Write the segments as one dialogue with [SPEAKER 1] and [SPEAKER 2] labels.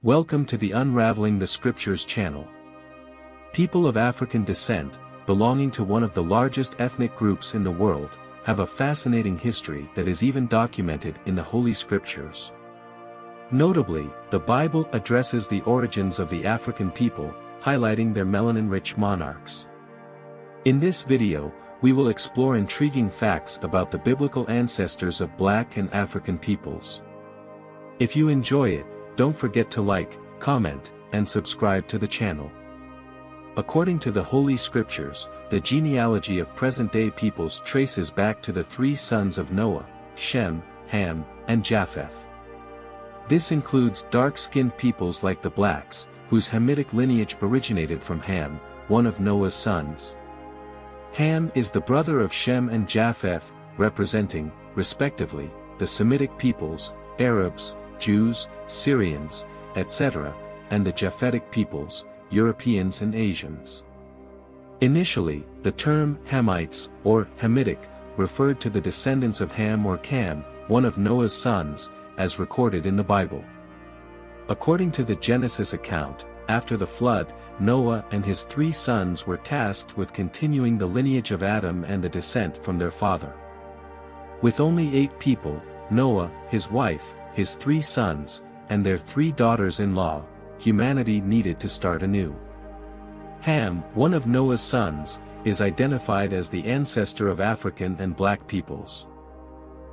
[SPEAKER 1] Welcome to the Unraveling the Scriptures channel. People of African descent, belonging to one of the largest ethnic groups in the world, have a fascinating history that is even documented in the Holy Scriptures. Notably, the Bible addresses the origins of the African people, highlighting their melanin-rich monarchs. In this video, we will explore intriguing facts about the biblical ancestors of Black and African peoples. If you enjoy it, don't forget to like, comment, and subscribe to the channel. According to the Holy Scriptures, the genealogy of present-day peoples traces back to the three sons of Noah, Shem, Ham, and Japheth. This includes dark-skinned peoples like the Blacks, whose Hamitic lineage originated from Ham, one of Noah's sons. Ham is the brother of Shem and Japheth, representing, respectively, the Semitic peoples, Arabs, Jews, Syrians, etc., and the Japhetic peoples, Europeans and Asians. Initially, the term Hamites, or Hamitic, referred to the descendants of Ham or Cam, one of Noah's sons, as recorded in the Bible. According to the Genesis account, after the flood, Noah and his three sons were tasked with continuing the lineage of Adam and the descent from their father. With only 8 people, Noah, his wife, his 3 sons, and their 3 daughters-in-law, humanity needed to start anew. Ham, one of Noah's sons, is identified as the ancestor of African and Black peoples.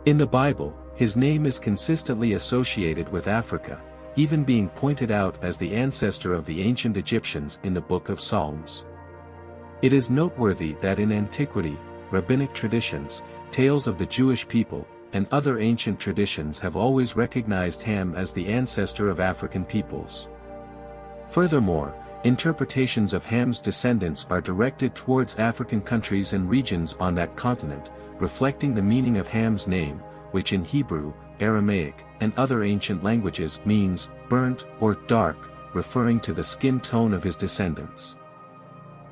[SPEAKER 1] In the Bible, his name is consistently associated with Africa, even being pointed out as the ancestor of the ancient Egyptians in the Book of Psalms. It is noteworthy that in antiquity, rabbinic traditions, tales of the Jewish people, and other ancient traditions have always recognized Ham as the ancestor of African peoples. Furthermore, interpretations of Ham's descendants are directed towards African countries and regions on that continent, reflecting the meaning of Ham's name, which in Hebrew, Aramaic, and other ancient languages means burnt or dark, referring to the skin tone of his descendants.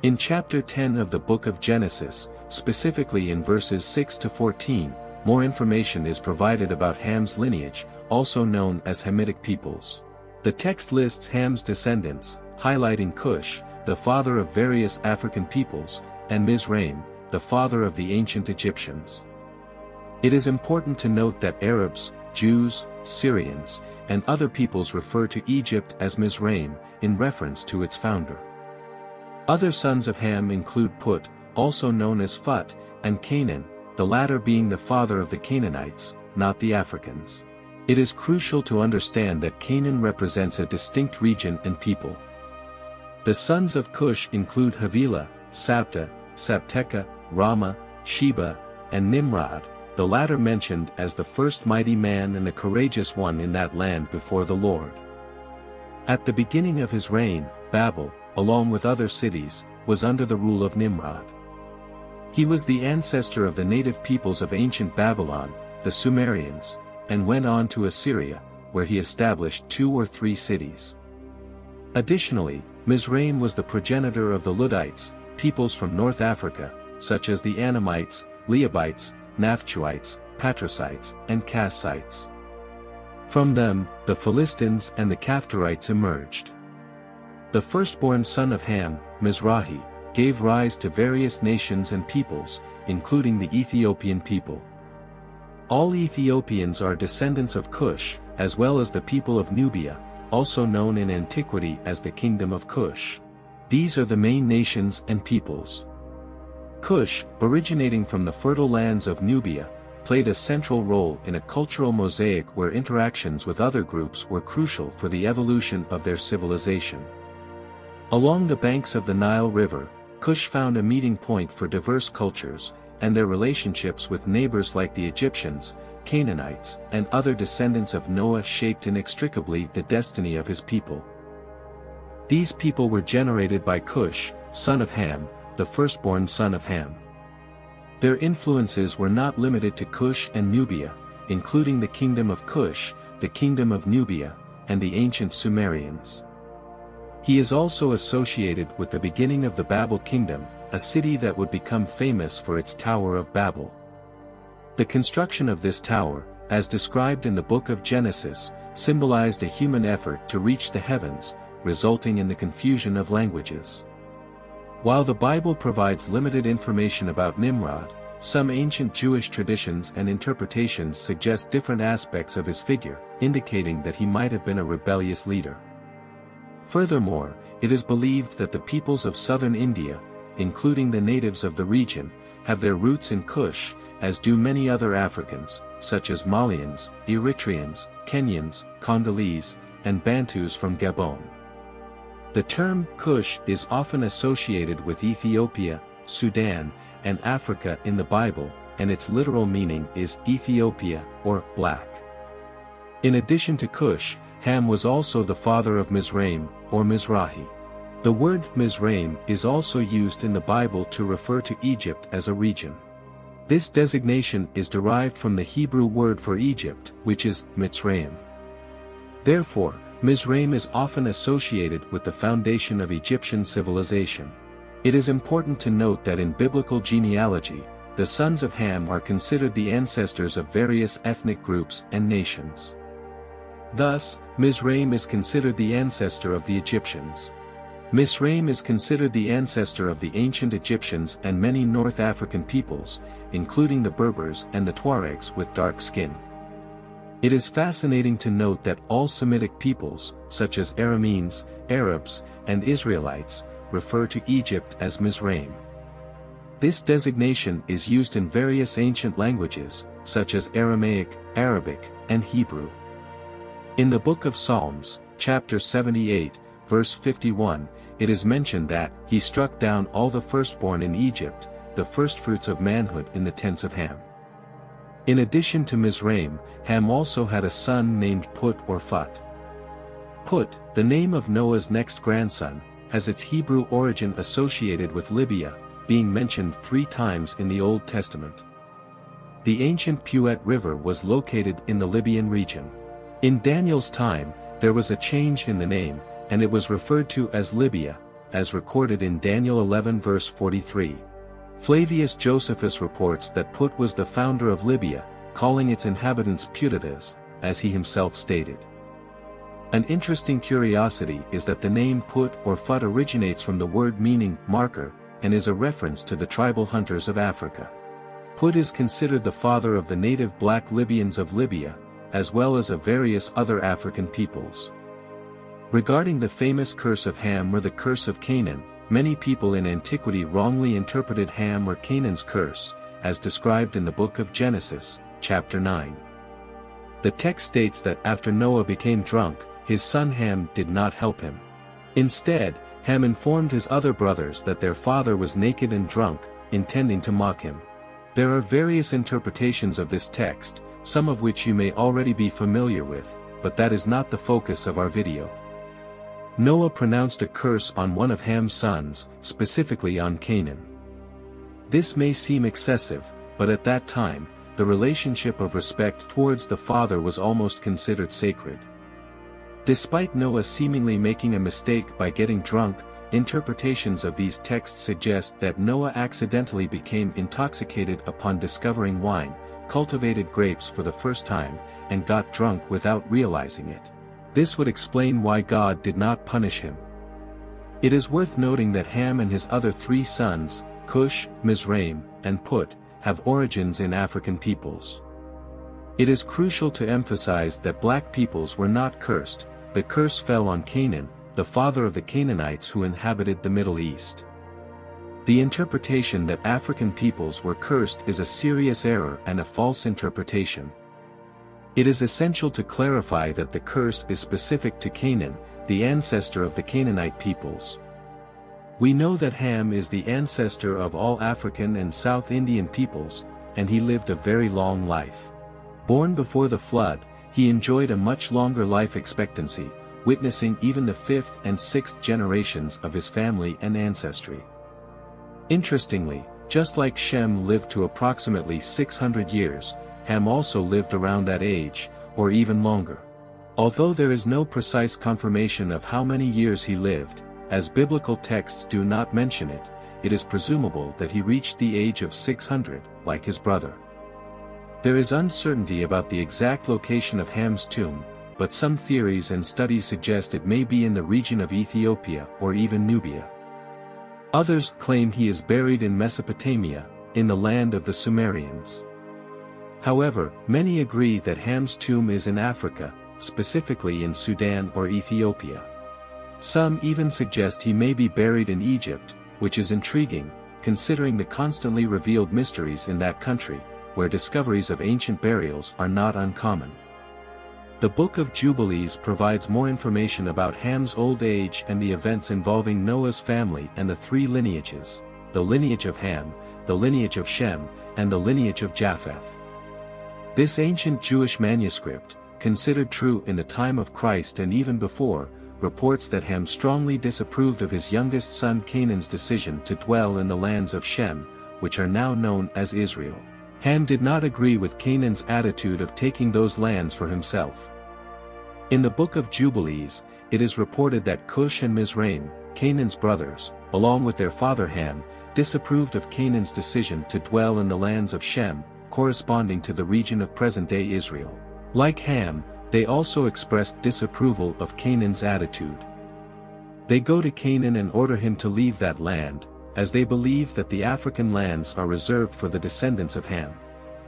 [SPEAKER 1] In chapter 10 of the Book of Genesis, specifically in verses 6 to 14, more information is provided about Ham's lineage, also known as Hamitic peoples. The text lists Ham's descendants, highlighting Cush, the father of various African peoples, and Misraim, the father of the ancient Egyptians. It is important to note that Arabs, Jews, Syrians, and other peoples refer to Egypt as Misraim, in reference to its founder. Other sons of Ham include Put, also known as Phut, and Canaan, the latter being the father of the Canaanites, not the Africans. It is crucial to understand that Canaan represents a distinct region and people. The sons of Cush include Havilah, Sabta, Sabteka, Rama, Sheba, and Nimrod, the latter mentioned as the first mighty man and the courageous one in that land before the Lord. At the beginning of his reign, Babel, along with other cities, was under the rule of Nimrod. He was the ancestor of the native peoples of ancient Babylon, the Sumerians, and went on to Assyria, where he established 2 or 3 cities. Additionally, Misraim was the progenitor of the Luddites, peoples from North Africa, such as the Anamites, Leabites, Naphtuhites, Patricites, and Kassites. From them, the Philistines and the Caphtorites emerged. The firstborn son of Ham, Mizrahi, gave rise to various nations and peoples, including the Ethiopian people. All Ethiopians are descendants of Cush, as well as the people of Nubia, also known in antiquity as the Kingdom of Kush. These are the main nations and peoples. Cush, originating from the fertile lands of Nubia, played a central role in a cultural mosaic where interactions with other groups were crucial for the evolution of their civilization. Along the banks of the Nile River, Cush found a meeting point for diverse cultures, and their relationships with neighbors like the Egyptians, Canaanites, and other descendants of Noah shaped inextricably the destiny of his people. These people were generated by Cush, son of Ham, the firstborn son of Ham. Their influences were not limited to Cush and Nubia, including the kingdom of Cush, the kingdom of Nubia, and the ancient Sumerians. He is also associated with the beginning of the Babel kingdom, a city that would become famous for its Tower of Babel. The construction of this tower, as described in the Book of Genesis, symbolized a human effort to reach the heavens, resulting in the confusion of languages. While the Bible provides limited information about Nimrod, some ancient Jewish traditions and interpretations suggest different aspects of his figure, indicating that he might have been a rebellious leader. Furthermore, it is believed that the peoples of southern India, including the natives of the region, have their roots in Kush, as do many other Africans, such as Malians, Eritreans, Kenyans, Congolese, and Bantus from Gabon. The term Kush is often associated with Ethiopia, Sudan, and Africa in the Bible, and its literal meaning is Ethiopia, or black. In addition to Kush, Ham was also the father of Misraim, or Mizrahi. The word Misraim is also used in the Bible to refer to Egypt as a region. This designation is derived from the Hebrew word for Egypt, which is Mitzrayim. Therefore, Misraim is often associated with the foundation of Egyptian civilization. It is important to note that in biblical genealogy, the sons of Ham are considered the ancestors of various ethnic groups and nations. Thus, Misraim is considered the ancestor of the Egyptians. Misraim is considered the ancestor of the ancient Egyptians and many North African peoples, including the Berbers and the Tuaregs with dark skin. It is fascinating to note that all Semitic peoples, such as Arameans, Arabs, and Israelites, refer to Egypt as Misraim. This designation is used in various ancient languages, such as Aramaic, Arabic, and Hebrew. In the Book of Psalms, chapter 78, verse 51, it is mentioned that he struck down all the firstborn in Egypt, the firstfruits of manhood in the tents of Ham. In addition to Misraim, Ham also had a son named Put or Phut. Put, the name of Noah's next grandson, has its Hebrew origin associated with Libya, being mentioned 3 times in the Old Testament. The ancient Puet River was located in the Libyan region. In Daniel's time, there was a change in the name, and it was referred to as Libya, as recorded in Daniel 11 verse 43. Flavius Josephus reports that Put was the founder of Libya, calling its inhabitants Putitas, as he himself stated. An interesting curiosity is that the name Put or Phut originates from the word meaning marker, and is a reference to the tribal hunters of Africa. Put is considered the father of the native black Libyans of Libya, as well as of various other African peoples. Regarding the famous curse of Ham or the curse of Canaan, many people in antiquity wrongly interpreted Ham or Canaan's curse, as described in the Book of Genesis, chapter 9. The text states that after Noah became drunk, his son Ham did not help him. Instead, Ham informed his other brothers that their father was naked and drunk, intending to mock him. There are various interpretations of this text, some of which you may already be familiar with, but that is not the focus of our video. Noah pronounced a curse on one of Ham's sons, specifically on Canaan. This may seem excessive, but at that time, the relationship of respect towards the father was almost considered sacred. Despite Noah seemingly making a mistake by getting drunk, interpretations of these texts suggest that Noah accidentally became intoxicated upon discovering wine, cultivated grapes for the first time, and got drunk without realizing it. This would explain why God did not punish him. It is worth noting that Ham and his other 3 sons, Cush, Misraim, and Put, have origins in African peoples. It is crucial to emphasize that black peoples were not cursed. The curse fell on Canaan, the father of the Canaanites who inhabited the Middle East. The interpretation that African peoples were cursed is a serious error and a false interpretation. It is essential to clarify that the curse is specific to Canaan, the ancestor of the Canaanite peoples. We know that Ham is the ancestor of all African and South Indian peoples, and he lived a very long life. Born before the flood, he enjoyed a much longer life expectancy, witnessing even the 5th and 6th generations of his family and ancestry. Interestingly, just like Shem lived to approximately 600 years, Ham also lived around that age, or even longer. Although there is no precise confirmation of how many years he lived, as biblical texts do not mention it, it is presumable that he reached the age of 600, like his brother. There is uncertainty about the exact location of Ham's tomb, but some theories and studies suggest it may be in the region of Ethiopia or even Nubia. Others claim he is buried in Mesopotamia, in the land of the Sumerians. However, many agree that Ham's tomb is in Africa, specifically in Sudan or Ethiopia. Some even suggest he may be buried in Egypt, which is intriguing, considering the constantly revealed mysteries in that country, where discoveries of ancient burials are not uncommon. The Book of Jubilees provides more information about Ham's old age and the events involving Noah's family and the three lineages, the lineage of Ham, the lineage of Shem, and the lineage of Japheth. This ancient Jewish manuscript, considered true in the time of Christ and even before, reports that Ham strongly disapproved of his youngest son Canaan's decision to dwell in the lands of Shem, which are now known as Israel. Ham did not agree with Canaan's attitude of taking those lands for himself. In the Book of Jubilees, it is reported that Cush and Misraim, Canaan's brothers, along with their father Ham, disapproved of Canaan's decision to dwell in the lands of Shem, corresponding to the region of present-day Israel. Like Ham, they also expressed disapproval of Canaan's attitude. They go to Canaan and order him to leave that land, as they believe that the African lands are reserved for the descendants of Ham.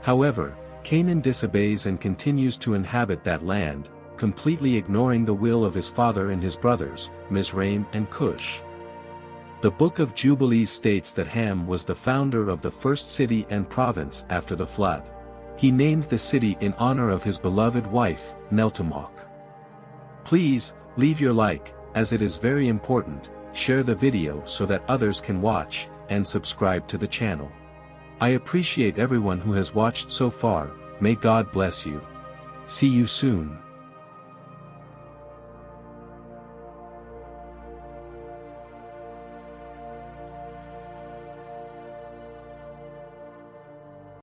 [SPEAKER 1] However, Canaan disobeys and continues to inhabit that land, completely ignoring the will of his father and his brothers, Mizraim and Kush. The Book of Jubilees states that Ham was the founder of the first city and province after the flood. He named the city in honor of his beloved wife, Neltamok. Please, leave your like, as it is very important, share the video so that others can watch, and subscribe to the channel. I appreciate everyone who has watched so far. May God bless you. See you soon.